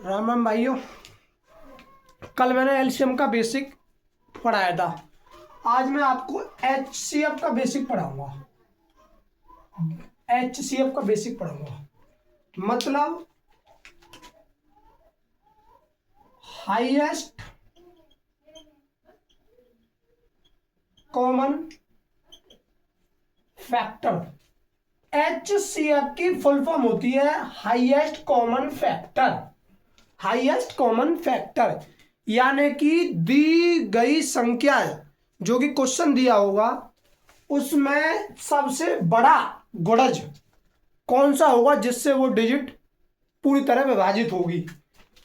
राम राम भाइयों। कल मैंने एलसीएम का बेसिक पढ़ाया था। आज मैं आपको एचसीएफ का बेसिक पढ़ाऊंगा। एचसीएफ का बेसिक पढ़ाऊंगा मतलब हाईएस्ट कॉमन फैक्टर। एचसीएफ की फुल फॉर्म होती है highest common factor. Highest common factor यानी कि दी गई संख्या जो कि क्वेश्चन दिया होगा उसमें सबसे बड़ा गुणज कौन सा होगा जिससे वो डिजिट पूरी तरह विभाजित होगी।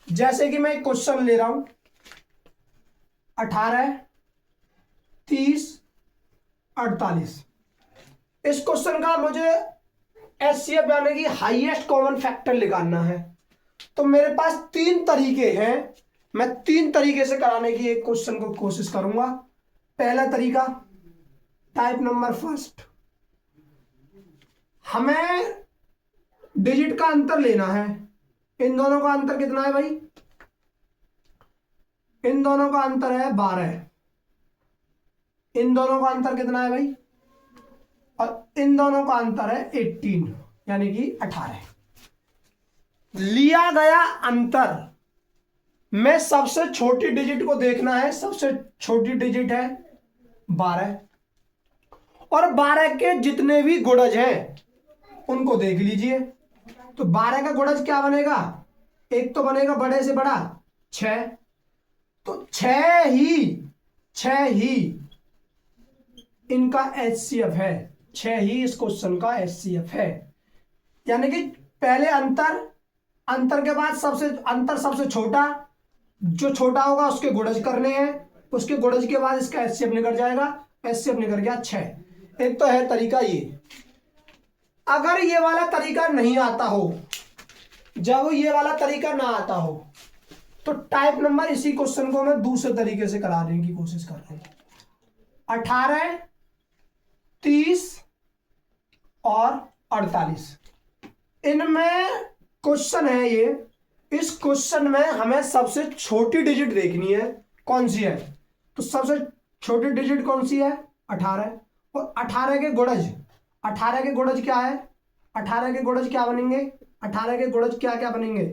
जैसे कि मैं एक क्वेश्चन ले रहा हूं 18, 30, 48। इस क्वेश्चन का मुझे एचसीएफ यानी कि हाईएस्ट कॉमन फैक्टर निकालना है। तो मेरे पास तीन तरीके हैं। मैं तीन तरीके से कराने की एक क्वेश्चन को कोशिश करूंगा। पहला तरीका टाइप नंबर फर्स्ट, हमें डिजिट का अंतर लेना है। इन दोनों का अंतर कितना है भाई? इन दोनों का अंतर है 12। इन दोनों का अंतर कितना है भाई? और इन दोनों का अंतर है 18 यानी कि 18। लिया गया अंतर में सबसे छोटी डिजिट को देखना है। सबसे छोटी डिजिट है 12 और 12 के जितने भी गुणज हैं उनको देख लीजिए। तो 12 का गुणज क्या बनेगा? एक तो बनेगा बड़े से बड़ा 6। तो 6 ही इनका एचसीएफ है। 6 ही इस क्वेश्चन का एचसीएफ है। यानी कि पहले अंतर के बाद सबसे छोटा, जो छोटा होगा उसके गुणज करने हैं। उसके गुणज के बाद इसका एचसीएफ निकल जाएगा। एचसीएफ निकल गया 6। एक तो है तरीका ये। अगर ये वाला तरीका नहीं आता हो, जब ये वाला तरीका ना आता हो, तो टाइप नंबर इसी क्वेश्चन को मैं दूसरे तरीके से कराने की कोशिश कर रहा हूं। 18, 30 और 48 इनमें क्वेश्चन है ये। इस क्वेश्चन में हमें सबसे छोटी डिजिट देखनी है। कौन सी है? तो सबसे छोटी डिजिट कौन सी है? 18। और 18 के गुणज, 18 के गुणज क्या है? 18 के गुणज क्या बनेंगे? 18 के गुणज क्या क्या बनेंगे?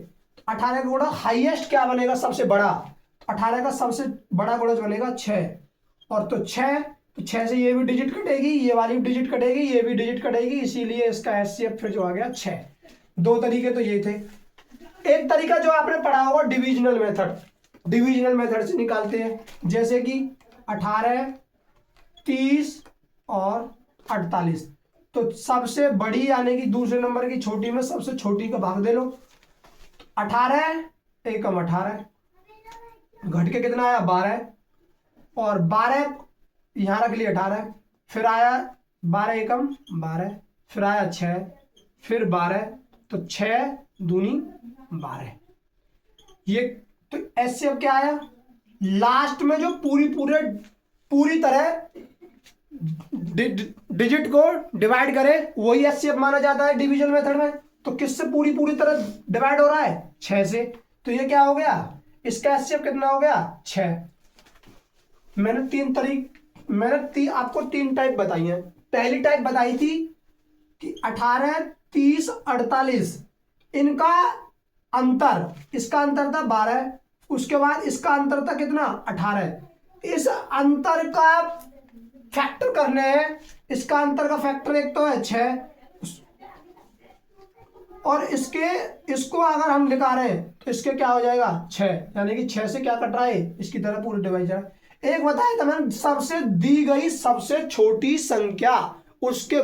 18 का गुणज हाईएस्ट क्या बनेगा? सबसे बड़ा। 18 का सबसे बड़ा गुणज बनेगा 6। और तो 6 से ये भी डिजिट कटेगी, ये वाली भी डिजिट कटेगी, ये भी डिजिट कटेगी, इसीलिए इसका एचसीएफ फिर जो आ गया 6। दो तरीके तो ये थे। एक तरीका जो आपने पढ़ा होगा डिविजनल मेथड। डिविजनल मेथड से निकालते हैं। जैसे कि 18, 30 और 48। तो सबसे बड़ी यानी कि दूसरे नंबर की छोटी में सबसे छोटी का भाग दे लो। 18 एकम 18 घट के कितना आया? 12। और 12 यहां रख लिया 18। फिर आया 12 एकम 12। फिर आया 6, फिर 12। तो 6 दूनी 12। ये तो एचसीएफ क्या आया? लास्ट में जो पूरी तरह डिजिट को डिवाइड करे वही एचसीएफ माना जाता है डिवीजन मेथड में। तो किससे पूरी तरह डिवाइड हो रहा है? 6 से। तो ये क्या हो गया? इसका एचसीएफ कितना हो गया? 6। मैंने आपको तीन टाइप बताई है। पहली टाइप बताई थी कि 18, 30, 48 इनका अंतर, इसका अंतर था 12। उसके बाद इसका अंतर था कितना? 18। इस अंतर का फैक्टर करने हैं। इसका अंतर का फैक्टर एक तो है 6 और इसको अगर हम निकाल रहे हैं तो इसके क्या हो जाएगा? 6। यानी कि 6 से क्या कट रहा है? इसकी तरह पूरी डिवाइजर। एक बताया था मैंने, सबसे दी गई सबसे छोटी संख्या उसके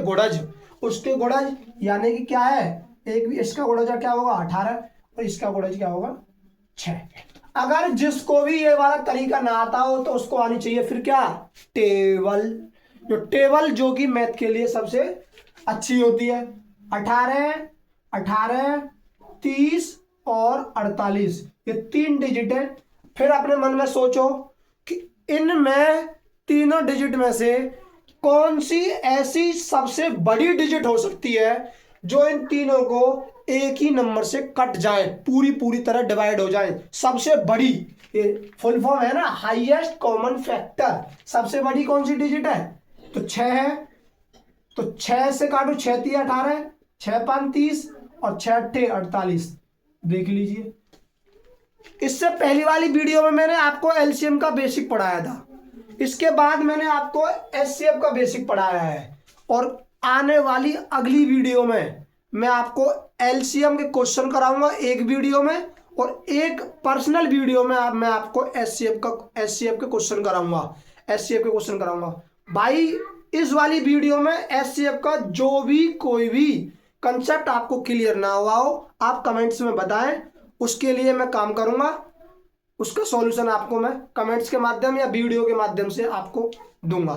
गुणज यानी कि क्या है? एक भी इसका गुणज क्या होगा? 18 और इसका गुणज क्या होगा? 6। अगर जिसको भी ये वाला तरीका ना आता हो तो उसको आनी चाहिए फिर क्या? टेबल जो कि मैथ के लिए सबसे अच्छी होती है। 18, 30 और 48 ये तीन डिजिट है। फिर अपने मन में सोचो कि इनमें तीनों डिजिट में से कौन सी ऐसी सबसे बड़ी डिजिट हो सकती है जो इन तीनों को एक ही नंबर से कट जाए, पूरी तरह डिवाइड हो जाए। सबसे बड़ी, ये फुल फॉर्म है ना, हाईएस्ट कॉमन फैक्टर। सबसे बड़ी कौन सी डिजिट है? तो 6 है। तो 6 से काटो, 6 3 18, 6 5 30 और 6 8 48। देख लीजिए। इससे पहली वाली वीडियो में मैंने आपको एलसीएम का बेसिक पढ़ाया था, इसके बाद मैंने आपको एचसीएफ का बेसिक पढ़ाया है, और आने वाली अगली वीडियो में मैं आपको एलसीएम के क्वेश्चन कराऊंगा एक वीडियो में, और एक पर्सनल वीडियो में मैं आपको एचसीएफ के क्वेश्चन कराऊंगा। भाई इस वाली वीडियो में एचसीएफ का जो भी कोई भी कंसेप्ट आपको क्लियर ना हुआ हो, आप कमेंट्स में बताएं, उसके लिए मैं काम करूंगा। उसका सॉल्यूशन आपको मैं कमेंट्स के माध्यम या वीडियो के माध्यम से आपको दूंगा।